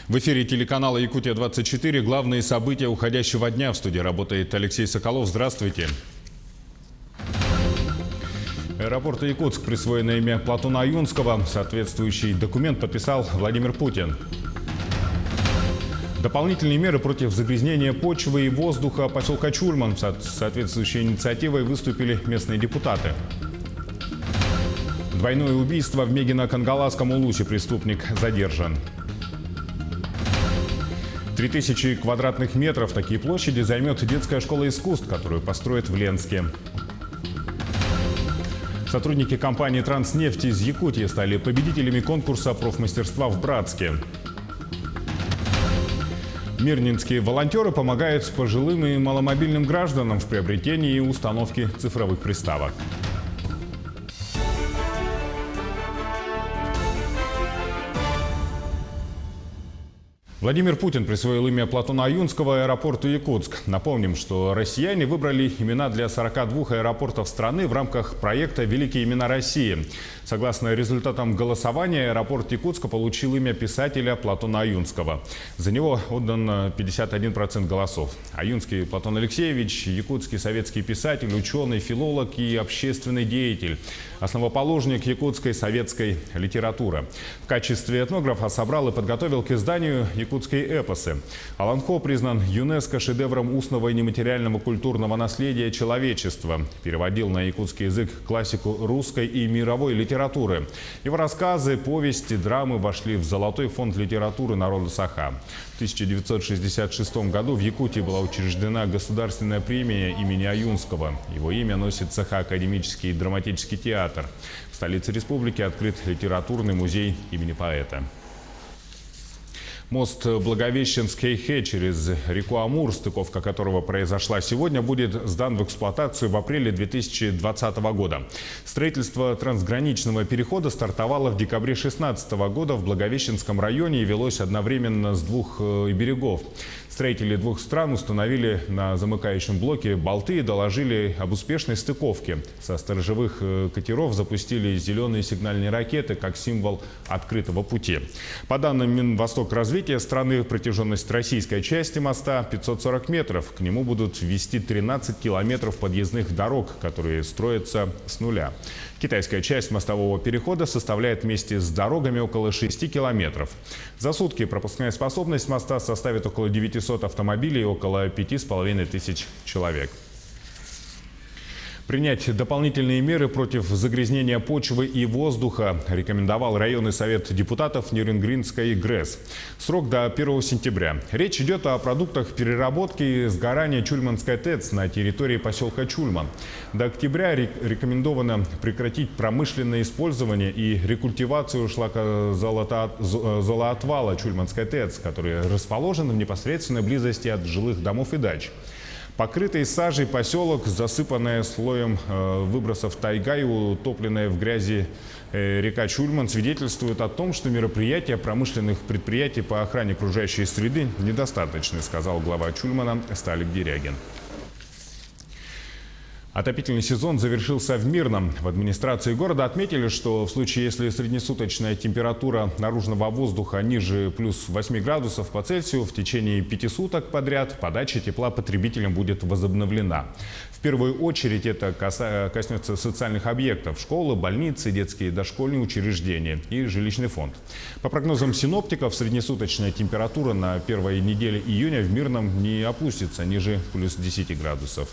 В эфире телеканала «Якутия-24» главные события уходящего дня. В студии работает Алексей Соколов. Здравствуйте. Аэропорту Якутск присвоено имя Платона Аюнского. Соответствующий документ подписал Владимир Путин. Дополнительные меры против загрязнения почвы и воздуха поселка Чульман. С соответствующей инициативой выступили местные депутаты. Двойное убийство в Мегино-Кангаласском улусе. Преступник задержан. 3000 квадратных метров такие площади займет детская школа искусств, которую построят в Ленске. Сотрудники компании «Транснефть» из Якутии стали победителями конкурса профмастерства в Братске. Мирнинские волонтеры помогают пожилым и маломобильным гражданам в приобретении и установке цифровых приставок. Владимир Путин присвоил имя Платона Аюнского аэропорту Якутск. Напомним, что россияне выбрали имена для 42 аэропортов страны в рамках проекта «Великие имена России». Согласно результатам голосования, аэропорт Якутска получил имя писателя Платона Аюнского. За него отдан 51% голосов. Аюнский Платон Алексеевич – якутский советский писатель, ученый, филолог и общественный деятель. Основоположник якутской советской литературы. В качестве этнографа собрал и подготовил к изданию якутские эпосы. Аланхо признан ЮНЕСКО шедевром устного и нематериального культурного наследия человечества. Переводил на якутский язык классику русской и мировой литературы. Его рассказы, повести, драмы вошли в Золотой фонд литературы народа Саха. В 1966 году в Якутии была учреждена государственная премия имени Аюнского. Его имя носит Саха-академический драматический театр. В столице республики открыт литературный музей имени поэта. Мост Благовещенск-Хэйхэ через реку Амур, стыковка которого произошла сегодня, будет сдан в эксплуатацию в апреле 2020 года. Строительство трансграничного перехода стартовало в декабре 2016 года в Благовещенском районе и велось одновременно с двух берегов. Строители двух стран установили на замыкающем блоке болты и доложили об успешной стыковке. Со сторожевых катеров запустили зеленые сигнальные ракеты как символ открытого пути. По данным Минвостокразвития страны, протяженность российской части моста 540 метров. К нему будут ввести 13 километров подъездных дорог, которые строятся с нуля. Китайская часть мостового перехода составляет вместе с дорогами около 6 километров. За сутки пропускная способность моста составит около 900 автомобилей и около 5500 человек. Принять дополнительные меры против загрязнения почвы и воздуха рекомендовал районный совет депутатов Нерюнгринской ГРЭС. Срок до 1 сентября. Речь идет о продуктах переработки и сгорания Чульманской ТЭЦ на территории поселка Чульман. До октября рекомендовано прекратить промышленное использование и рекультивацию шлакозолоотвала Чульманской ТЭЦ, который расположен в непосредственной близости от жилых домов и дач. Покрытый сажей поселок, засыпанная слоем выбросов тайга и утопленная в грязи река Чульман, свидетельствует о том, что мероприятия промышленных предприятий по охране окружающей среды недостаточны, сказал глава Чульмана Сталик Дерягин. Отопительный сезон завершился в Мирном. В администрации города отметили, что в случае, если среднесуточная температура наружного воздуха ниже плюс 8 градусов по Цельсию, в течение 5 суток подряд подача тепла потребителям будет возобновлена. В первую очередь это коснется социальных объектов – школы, больницы, детские и дошкольные учреждения и жилищный фонд. По прогнозам синоптиков, среднесуточная температура на первой неделе июня в Мирном не опустится ниже плюс 10 градусов.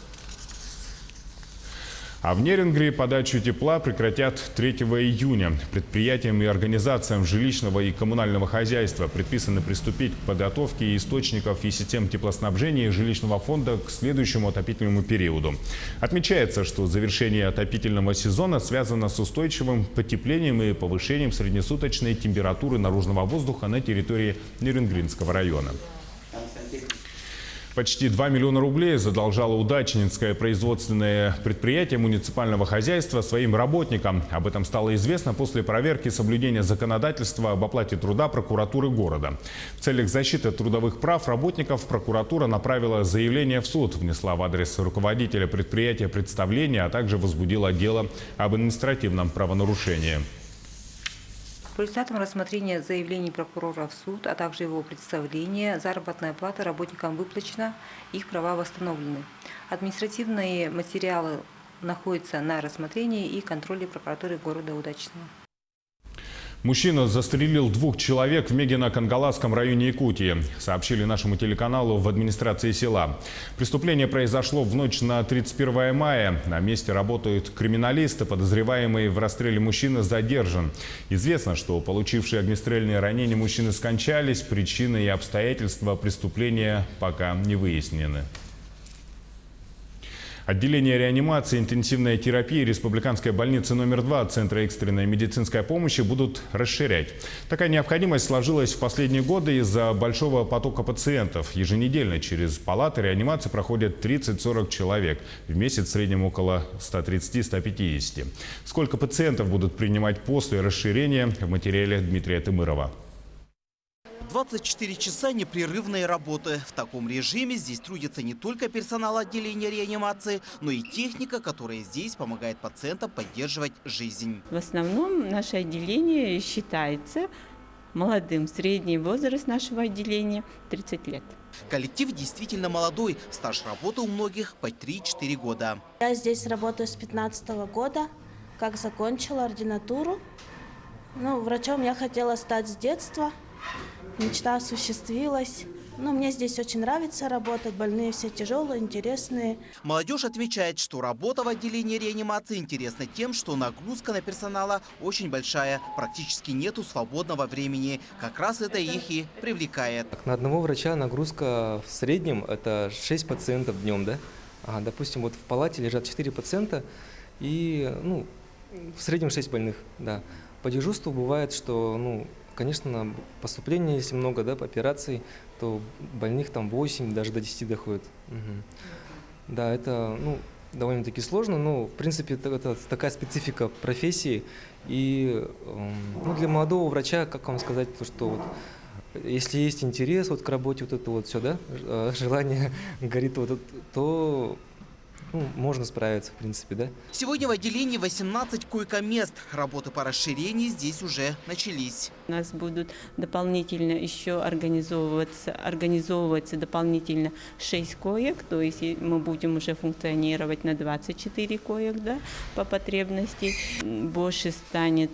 А в Нерюнгри подачу тепла прекратят 3 июня. Предприятиям и организациям жилищного и коммунального хозяйства предписано приступить к подготовке источников и систем теплоснабжения жилищного фонда к следующему отопительному периоду. Отмечается, что завершение отопительного сезона связано с устойчивым потеплением и повышением среднесуточной температуры наружного воздуха на территории Нерюнгринского района. Почти 2 миллиона рублей задолжало Удачнинское производственное предприятие муниципального хозяйства своим работникам. Об этом стало известно после проверки соблюдения законодательства об оплате труда прокуратуры города. В целях защиты трудовых прав работников прокуратура направила заявление в суд, внесла в адрес руководителя предприятия представление, а также возбудила дело об административном правонарушении. По результатам рассмотрения заявлений прокурора в суд, а также его представления, заработная плата работникам выплачена, их права восстановлены. Административные материалы находятся на рассмотрении и контроле прокуратуры города Удачного. Мужчина застрелил 2 человек в Мегино-Кангаласском районе Якутии, сообщили нашему телеканалу в администрации села. Преступление произошло в ночь на 31 мая. На месте работают криминалисты. Подозреваемый в расстреле мужчина задержан. Известно, что получившие огнестрельные ранения мужчины скончались. Причины и обстоятельства преступления пока не выяснены. Отделение реанимации и интенсивной терапии Республиканской больницы номер 2 Центра экстренной медицинской помощи будут расширять. Такая необходимость сложилась в последние годы из-за большого потока пациентов. Еженедельно через палаты реанимации проходят 30-40 человек. В месяц в среднем около 130-150. Сколько пациентов будут принимать после расширения, в материале Дмитрия Тымырова. 24 часа непрерывной работы. В таком режиме здесь трудится не только персонал отделения реанимации, но и техника, которая здесь помогает пациентам поддерживать жизнь. В основном наше отделение считается молодым. Средний возраст нашего отделения 30 лет. Коллектив действительно молодой. Стаж работы у многих по 3-4 года. Я здесь работаю с 15 года. Как закончила ординатуру. Врачом я хотела стать с детства. Мечта осуществилась. Мне здесь очень нравится работать. Больные все тяжелые, интересные. Молодежь отмечает, что работа в отделении реанимации интересна тем, что нагрузка на персонала очень большая. Практически нету свободного времени. Как раз это их и привлекает. На одного врача нагрузка в среднем это 6 пациентов днем. Да? Допустим, вот в палате лежат 4 пациента и в среднем 6 больных. Да. По дежурству бывает, что конечно, поступление, если много, по операций, то больных там 8, даже до 10 доходит. Угу. Да, это довольно-таки сложно, но в принципе это такая специфика профессии. И для молодого врача, как вам сказать, что если есть интерес к работе, все, желание горит, то можно справиться, в принципе, да. Сегодня в отделении 18 койко-мест. Работы по расширению здесь уже начались. У нас будут дополнительно еще организовываться дополнительно 6 коек, то есть мы будем уже функционировать на 24 коек, по потребности. Больше станет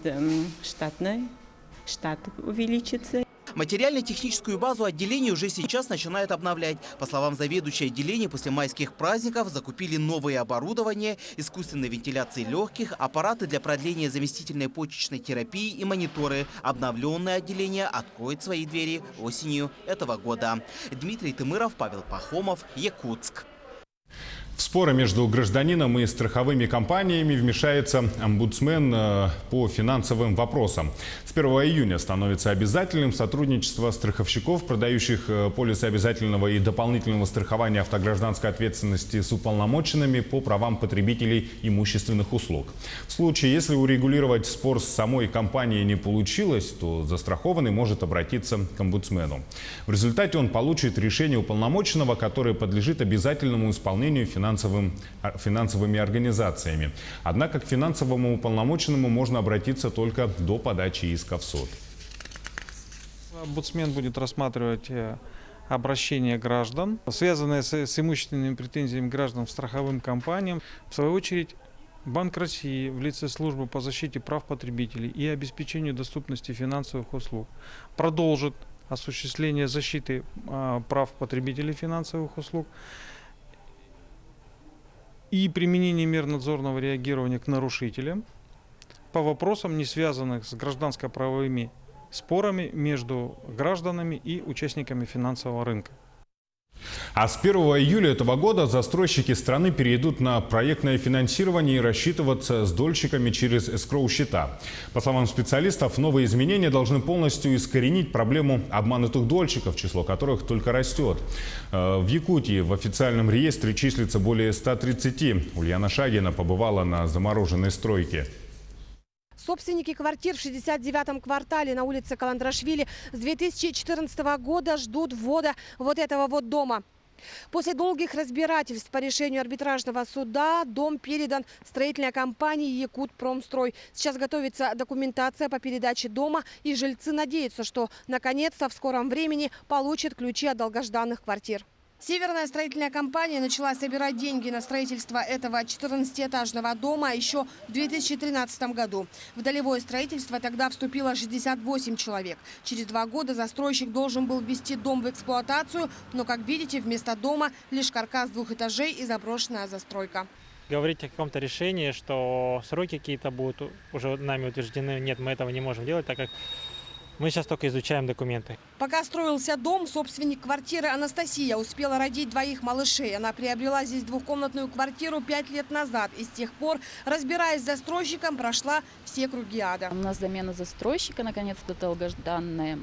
штат увеличится. Материально-техническую базу отделения уже сейчас начинают обновлять. По словам заведующей отделения, после майских праздников закупили новое оборудование, искусственной вентиляции легких, аппараты для продления заместительной почечной терапии и мониторы. Обновленное отделение откроет свои двери осенью этого года. Дмитрий Тымыров, Павел Пахомов, Якутск. В споры между гражданином и страховыми компаниями вмешается омбудсмен по финансовым вопросам. С 1 июня становится обязательным сотрудничество страховщиков, продающих полисы обязательного и дополнительного страхования автогражданской ответственности с уполномоченными по правам потребителей имущественных услуг. В случае, если урегулировать спор с самой компанией не получилось, то застрахованный может обратиться к омбудсмену. В результате он получит решение уполномоченного, которое подлежит обязательному исполнению финансовыми организациями. Однако к финансовому уполномоченному можно обратиться только до подачи иска в суд. Омбудсмен будет рассматривать обращения граждан, связанные с имущественными претензиями граждан к страховым компаниям. В свою очередь, Банк России в лице службы по защите прав потребителей и обеспечению доступности финансовых услуг продолжит осуществление защиты прав потребителей финансовых услуг и применение мер надзорного реагирования к нарушителям по вопросам, не связанных с гражданско-правовыми спорами между гражданами и участниками финансового рынка. А с 1 июля этого года застройщики страны перейдут на проектное финансирование и рассчитываться с дольщиками через эскроу-счета. По словам специалистов, новые изменения должны полностью искоренить проблему обманутых дольщиков, число которых только растет. В Якутии в официальном реестре числится более 130. Ульяна Шагина побывала на замороженной стройке. Собственники квартир в 69-м квартале на улице Каландрашвили с 2014 года ждут ввода вот этого вот дома. После долгих разбирательств по решению арбитражного суда дом передан строительной компании «Якутпромстрой». Сейчас готовится документация по передаче дома, и жильцы надеются, что наконец-то в скором времени получат ключи от долгожданных квартир. Северная строительная компания начала собирать деньги на строительство этого 14-этажного дома еще в 2013 году. В долевое строительство тогда вступило 68 человек. Через 2 года застройщик должен был ввести дом в эксплуатацию, но, как видите, вместо дома лишь каркас 2 этажей и заброшенная застройка. Говорить о каком-то решении, что сроки какие-то будут уже нами утверждены, нет, мы этого не можем делать, так как мы сейчас только изучаем документы. Пока строился дом, собственник квартиры Анастасия успела родить 2 малышей. Она приобрела здесь 2-комнатную квартиру 5 лет назад. И с тех пор, разбираясь с застройщиком, прошла все круги ада. У нас замена застройщика, наконец-то, долгожданная.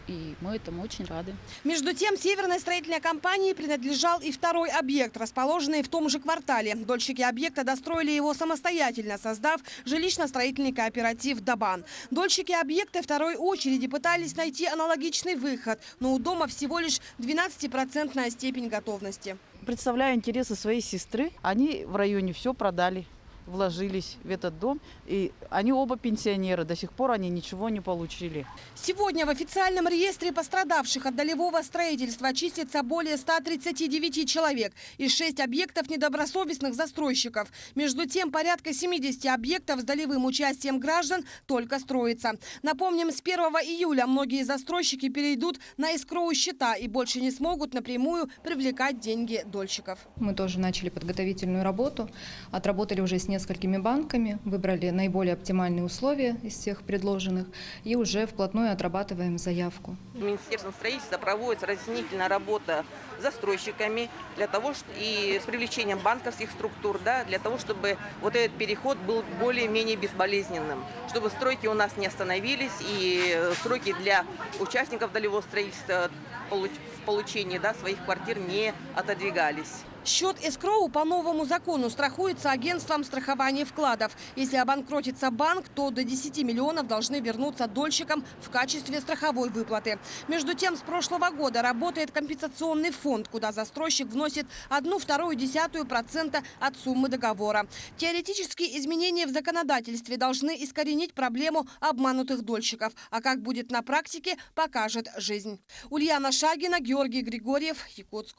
И мы этому очень рады. Между тем, Северной строительной компании принадлежал и 2-й объект, расположенный в том же квартале. Дольщики объекта достроили его самостоятельно, создав жилищно-строительный кооператив «Дабан». Дольщики объекта 2-й очереди пытались найти аналогичный выход, но у дома всего лишь 12% степень готовности. Представляю интересы своей сестры. Они в районе все продали, вложились в этот дом. И они оба пенсионеры. До сих пор они ничего не получили. Сегодня в официальном реестре пострадавших от долевого строительства числится более 139 человек и 6 объектов недобросовестных застройщиков. Между тем, порядка 70 объектов с долевым участием граждан только строится. Напомним, с 1 июля многие застройщики перейдут на эскроу-счета и больше не смогут напрямую привлекать деньги дольщиков. Мы тоже начали подготовительную работу, отработали уже с несколькими банками, выбрали наиболее оптимальные условия из всех предложенных и уже вплотную отрабатываем заявку. Министерством строительства проводится разъяснительная работа с застройщиками для того, и с привлечением банковских структур, для того, чтобы вот этот переход был более-менее безболезненным, чтобы стройки у нас не остановились и сроки для участников долевого строительства в получении своих квартир не отодвигались. Счет эскроу по новому закону страхуется агентством страхования вкладов. Если обанкротится банк, то до 10 миллионов должны вернуться дольщикам в качестве страховой выплаты. Между тем, с прошлого года работает компенсационный фонд, куда застройщик вносит 1/2% от суммы договора. Теоретически изменения в законодательстве должны искоренить проблему обманутых дольщиков. А как будет на практике, покажет жизнь. Ульяна Шагина, Георгий Григорьев, Якутск.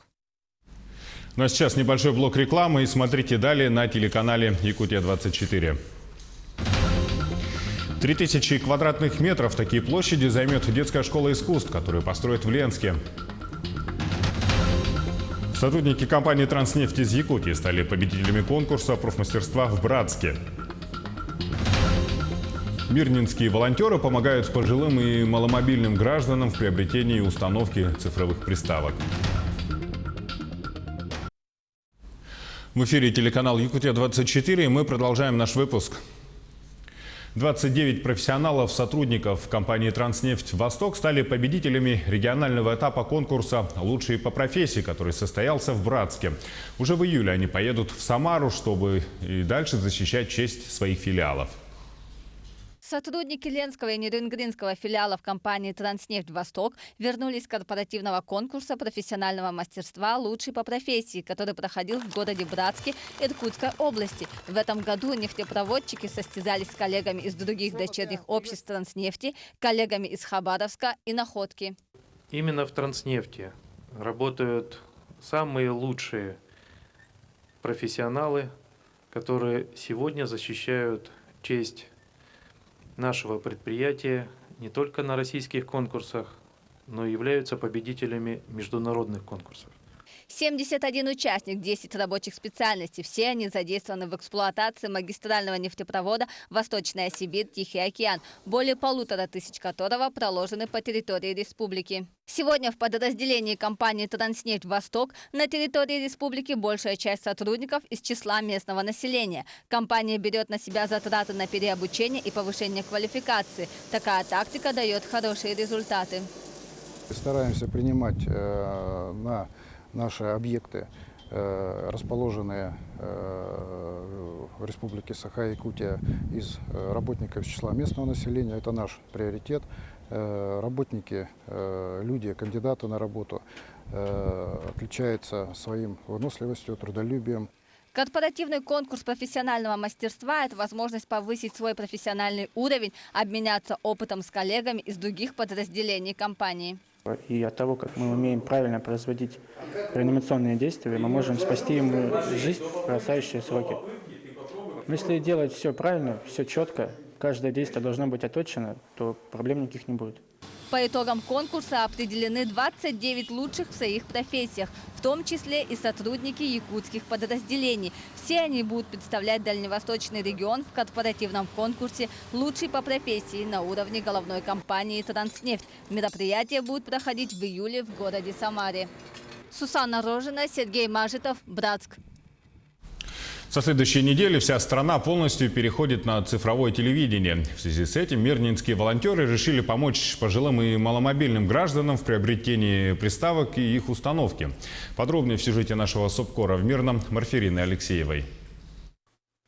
Ну а сейчас небольшой блок рекламы и смотрите далее на телеканале «Якутия-24». 3000 квадратных метров такие площади займет детская школа искусств, которую построят в Ленске. Сотрудники компании «Транснефть» из Якутии стали победителями конкурса профмастерства в Братске. Мирнинские волонтеры помогают пожилым и маломобильным гражданам в приобретении и установке цифровых приставок. В эфире телеканал «Якутия-24» и мы продолжаем наш выпуск. 29 профессионалов-сотрудников компании «Транснефть Восток» стали победителями регионального этапа конкурса «Лучшие по профессии», который состоялся в Братске. Уже в июле они поедут в Самару, чтобы и дальше защищать честь своих филиалов. Сотрудники Ленского и Нерюнгринского филиалов компании «Транснефть Восток» вернулись с корпоративного конкурса профессионального мастерства «Лучший по профессии», который проходил в городе Братске Иркутской области. В этом году нефтепроводчики состязались с коллегами из других дочерних обществ «Транснефти», коллегами из Хабаровска и Находки. Именно в «Транснефти» работают самые лучшие профессионалы, которые сегодня защищают честь нашего предприятия не только на российских конкурсах, но и являются победителями международных конкурсов. 71 участник, 10 рабочих специальностей. Все они задействованы в эксплуатации магистрального нефтепровода «Восточная Сибирь, Тихий океан», более 1500 которого проложены по территории республики. Сегодня в подразделении компании «Транснефть Восток» на территории республики большая часть сотрудников из числа местного населения. Компания берет на себя затраты на переобучение и повышение квалификации. Такая тактика дает хорошие результаты. Стараемся принимать на наши объекты, расположенные в Республике Саха-Якутия, из работников из числа местного населения. Это наш приоритет. Работники, люди, кандидаты на работу отличается своим выносливостью, трудолюбием. Корпоративный конкурс профессионального мастерства – это возможность повысить свой профессиональный уровень, обменяться опытом с коллегами из других подразделений компании. И от того, как мы умеем правильно производить реанимационные действия, мы можем спасти ему жизнь в бросающие сроки. Если делать все правильно, все четко, каждое действие должно быть отточено, то проблем никаких не будет. По итогам конкурса определены 29 лучших в своих профессиях, в том числе и сотрудники якутских подразделений. Все они будут представлять дальневосточный регион в корпоративном конкурсе «Лучший по профессии» на уровне головной компании «Транснефть». Мероприятие будет проходить в июле в городе Самаре. Сусанна Рожина, Сергей Мажитов, Братск. Со следующей недели вся страна полностью переходит на цифровое телевидение. В связи с этим мирнинские волонтеры решили помочь пожилым и маломобильным гражданам в приобретении приставок и их установки. Подробнее в сюжете нашего СОБКОРа в Мирном Марфирины Алексеевой.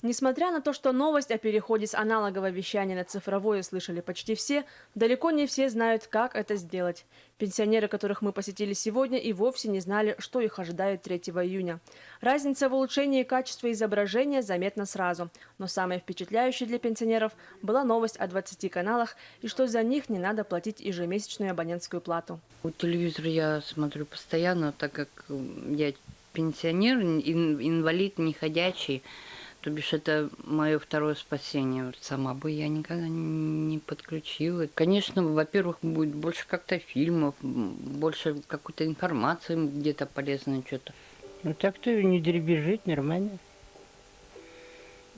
Несмотря на то, что новость о переходе с аналогового вещания на цифровое слышали почти все, далеко не все знают, как это сделать. Пенсионеры, которых мы посетили сегодня, и вовсе не знали, что их ожидает 3 июня. Разница в улучшении качества изображения заметна сразу. Но самой впечатляющей для пенсионеров была новость о 20 каналах и что за них не надо платить ежемесячную абонентскую плату. Телевизор я смотрю постоянно, так как я пенсионер, инвалид, неходячий. То бишь это мое второе спасение. Вот сама бы я никогда не подключила. Конечно, во-первых, будет больше как-то фильмов, больше какой-то информации где-то полезной что-то. Ну так-то не дребезжит, нормально.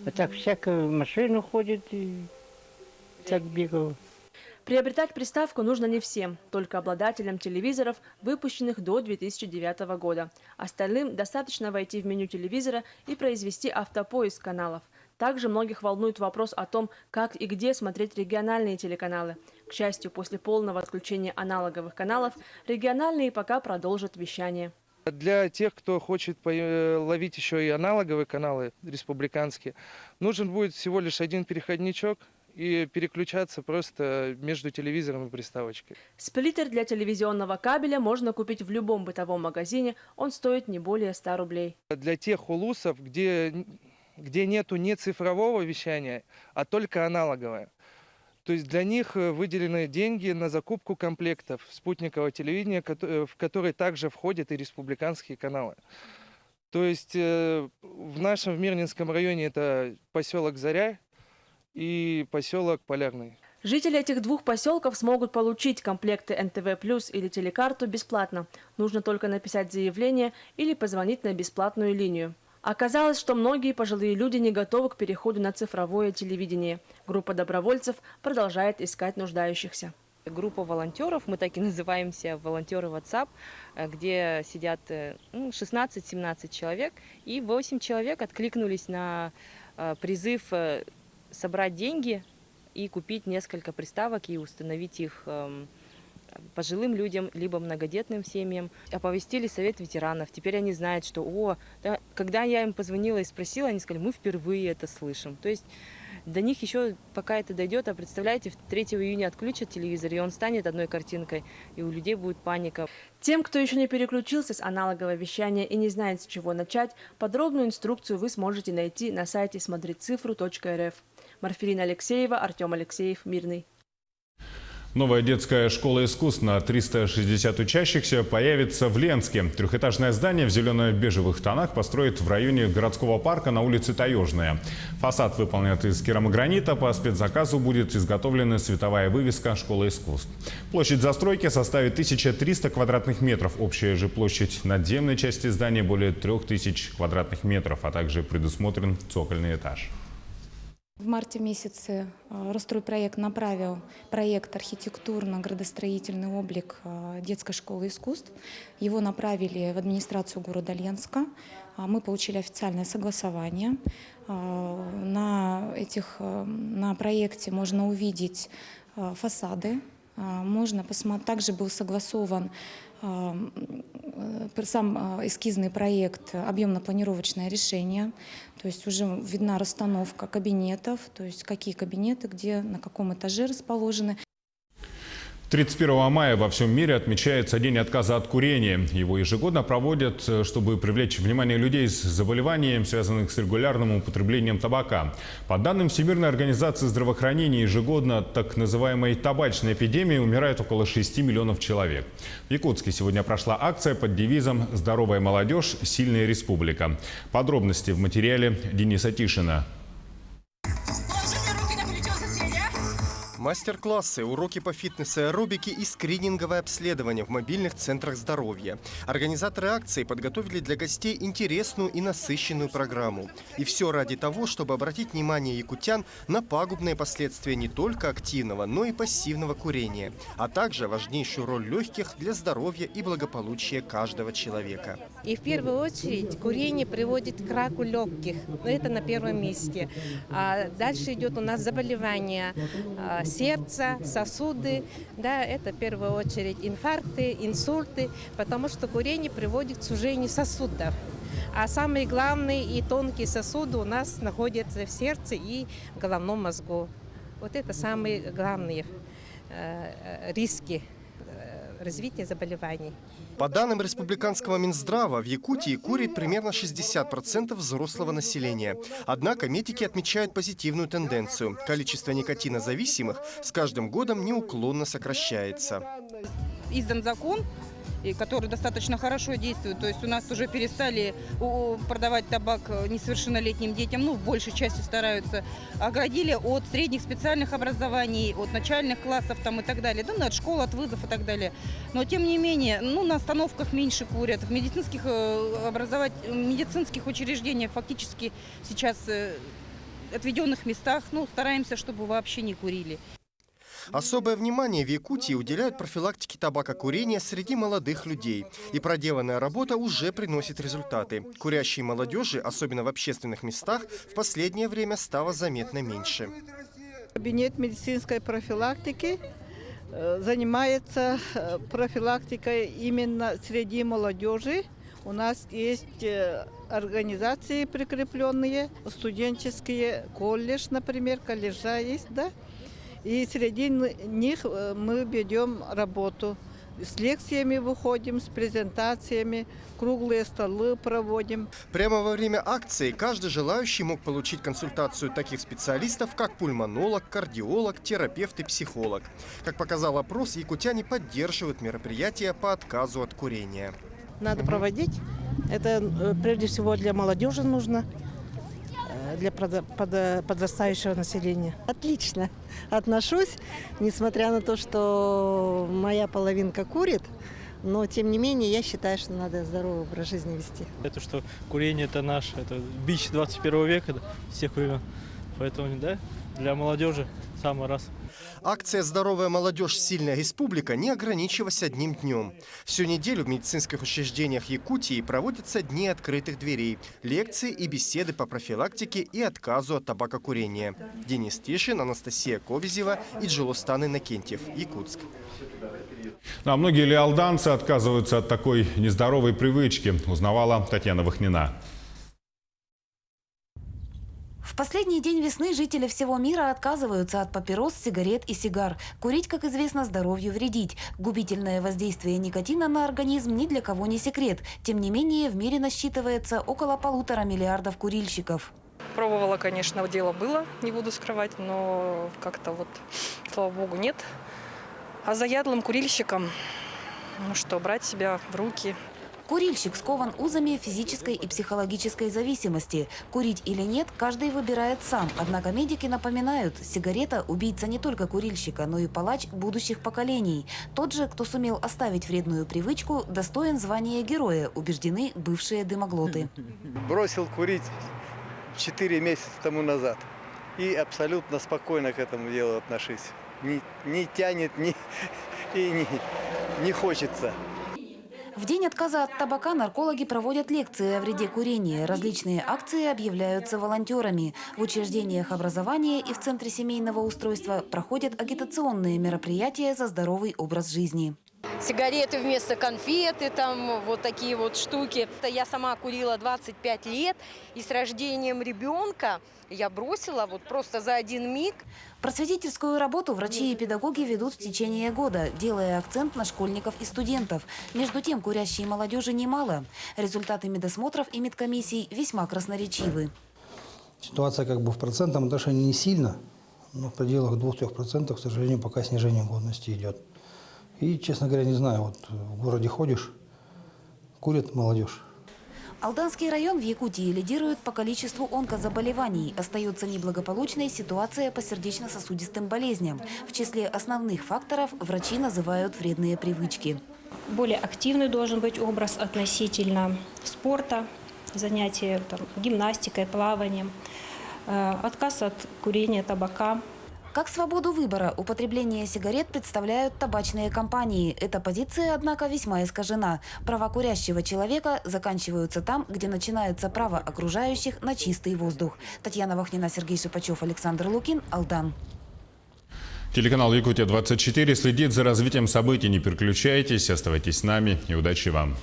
А так всякая машина ходит и так бегала. Приобретать приставку нужно не всем, только обладателям телевизоров, выпущенных до 2009 года. Остальным достаточно войти в меню телевизора и произвести автопоиск каналов. Также многих волнует вопрос о том, как и где смотреть региональные телеканалы. К счастью, после полного отключения аналоговых каналов, региональные пока продолжат вещание. Для тех, кто хочет ловить еще и аналоговые каналы республиканские, нужен будет всего лишь один переходничок и переключаться просто между телевизором и приставочкой. Сплиттер для телевизионного кабеля можно купить в любом бытовом магазине, он стоит не более 100 рублей. Для тех улусов, где нету не цифрового вещания, а только аналоговое. То есть для них выделены деньги на закупку комплектов спутникового телевидения, в которые также входят и республиканские каналы. То есть в нашем Мирнинском районе это поселок Заря и поселок Полярный. Жители этих двух поселков смогут получить комплекты НТВ+ или телекарту бесплатно. Нужно только написать заявление или позвонить на бесплатную линию. Оказалось, что многие пожилые люди не готовы к переходу на цифровое телевидение. Группа добровольцев продолжает искать нуждающихся. Группа волонтеров, мы так и называемся, волонтеры WhatsApp, где сидят 16-17 человек, и 8 человек откликнулись на призыв собрать деньги и купить несколько приставок и установить их пожилым людям, либо многодетным семьям. Оповестили Совет ветеранов. Теперь они знают, что когда я им позвонила и спросила, они сказали, мы впервые это слышим. То есть до них еще пока это дойдет, а представляете, 3 июня отключат телевизор, и он станет одной картинкой, и у людей будет паника. Тем, кто еще не переключился с аналогового вещания и не знает, с чего начать, подробную инструкцию вы сможете найти на сайте смотрицифру.рф. Марфирина Алексеева, Артем Алексеев, Мирный. Новая детская школа искусств на 360 учащихся появится в Ленске. Трехэтажное здание в зелено-бежевых тонах построят в районе городского парка на улице Таежная. Фасад выполнят из керамогранита. По спецзаказу будет изготовлена световая вывеска «Школа искусств». Площадь застройки составит 1300 квадратных метров. Общая же площадь надземной части здания более 3000 квадратных метров, а также предусмотрен цокольный этаж. В марте месяце Росстройпроект направил проект «Архитектурно-градостроительный облик детской школы искусств». Его направили в администрацию города Ленска. Мы получили официальное согласование. На проекте можно увидеть фасады. Также был согласован сам эскизный проект, объемно-планировочное решение. То есть уже видна расстановка кабинетов, то есть какие кабинеты, где, на каком этаже расположены. 31 мая во всем мире отмечается День отказа от курения. Его ежегодно проводят, чтобы привлечь внимание людей с заболеваниями, связанных с регулярным употреблением табака. По данным Всемирной организации здравоохранения, ежегодно от так называемой табачной эпидемии умирает около 6 миллионов человек. В Якутске сегодня прошла акция под девизом «Здоровая молодежь, сильная республика». Подробности в материале Дениса Тишина. Мастер-классы, уроки по фитнес-аэробике и скрининговое обследование в мобильных центрах здоровья. Организаторы акции подготовили для гостей интересную и насыщенную программу. И все ради того, чтобы обратить внимание якутян на пагубные последствия не только активного, но и пассивного курения, а также важнейшую роль легких для здоровья и благополучия каждого человека. И в первую очередь курение приводит к раку легких. Это на первом месте. А дальше идет у нас заболевания сердца, сосуды, да, это в первую очередь инфаркты, инсульты, потому что курение приводит к сужению сосудов. А самые главные и тонкие сосуды у нас находятся в сердце и головном мозгу. Вот это самые главные риски развития заболеваний. По данным республиканского Минздрава, в Якутии курит примерно 60% взрослого населения. Однако медики отмечают позитивную тенденцию. Количество никотинозависимых с каждым годом неуклонно сокращается. Издан закон, который достаточно хорошо действует. То есть у нас уже перестали продавать табак несовершеннолетним детям, в большей части стараются. Оградили от средних специальных образований, от начальных классов и так далее, от школ, от вузов и так далее. Но тем не менее, на остановках меньше курят, в медицинских учреждениях фактически сейчас отведенных местах, стараемся, чтобы вообще не курили. Особое внимание в Якутии уделяют профилактике табакокурения среди молодых людей. И проделанная работа уже приносит результаты. Курящей молодежи, особенно в общественных местах, в последнее время стало заметно меньше. Кабинет медицинской профилактики занимается профилактикой именно среди молодежи. У нас есть организации прикрепленные, студенческие, колледж, например, колледжа есть, да? И среди них мы ведем работу. С лекциями выходим, с презентациями, круглые столы проводим. Прямо во время акции каждый желающий мог получить консультацию таких специалистов, как пульмонолог, кардиолог, терапевт и психолог. Как показал опрос, якутяне поддерживают мероприятия по отказу от курения. Надо проводить. Это прежде всего для молодежи нужно. Для подрастающего населения. Отлично отношусь, несмотря на то, что моя половинка курит, но тем не менее я считаю, что надо здоровый образ жизни вести. Это что курение это это бич 21 века, всех времен, поэтому для молодежи самый раз. Акция «Здоровая молодежь. Сильная республика» не ограничилась одним днем. Всю неделю в медицинских учреждениях Якутии проводятся дни открытых дверей, лекции и беседы по профилактике и отказу от табакокурения. Денис Тишин, Анастасия Ковизева и Джилостан Иннокентьев. Якутск. А многие ли алданцы отказываются от такой нездоровой привычки, узнавала Татьяна Вахнина. В последний день весны жители всего мира отказываются от папирос, сигарет и сигар. Курить, как известно, здоровью вредить. Губительное воздействие никотина на организм ни для кого не секрет. Тем не менее, в мире насчитывается около 1,5 миллиардов курильщиков. Пробовала, конечно, дело было, не буду скрывать, но как-то слава богу, нет. А заядлым курильщикам, брать себя в руки. Курильщик скован узами физической и психологической зависимости. Курить или нет, каждый выбирает сам. Однако медики напоминают, сигарета – убийца не только курильщика, но и палач будущих поколений. Тот же, кто сумел оставить вредную привычку, достоин звания героя, убеждены бывшие дымоглоты. Бросил курить 4 месяца тому назад. И абсолютно спокойно к этому делу отношусь. Не тянет, не хочется. В день отказа от табака наркологи проводят лекции о вреде курения. Различные акции объявляются волонтерами. В учреждениях образования и в Центре семейного устройства проходят агитационные мероприятия за здоровый образ жизни. сигареты вместо конфеты, там вот такие вот штуки. Я сама курила 25 лет, и с рождением ребенка я бросила вот просто за один миг. Просветительскую работу врачи и педагоги ведут в течение года, делая акцент на школьников и студентов. Между тем, курящей молодежи немало. Результаты медосмотров и медкомиссий весьма красноречивы. Ситуация как бы в процентном отношении не сильно, но в пределах 2-3%, к сожалению, пока снижение годности идет. И, честно говоря, не знаю, вот в городе ходишь, курит молодежь. Алданский район в Якутии лидирует по количеству онкозаболеваний. Остается неблагополучной ситуация по сердечно-сосудистым болезням. В числе основных факторов врачи называют вредные привычки. Более активный должен быть образ относительно спорта, занятия гимнастикой, плаванием, отказ от курения, табака. Как свободу выбора употребления сигарет представляют табачные компании. Эта позиция, однако, весьма искажена. Права курящего человека заканчиваются там, где начинается право окружающих на чистый воздух. Татьяна Вахнина, Сергей Шипачев, Александр Лукин, Алдан. Телеканал «Якутия-24» следит за развитием событий. Не переключайтесь, оставайтесь с нами и удачи вам.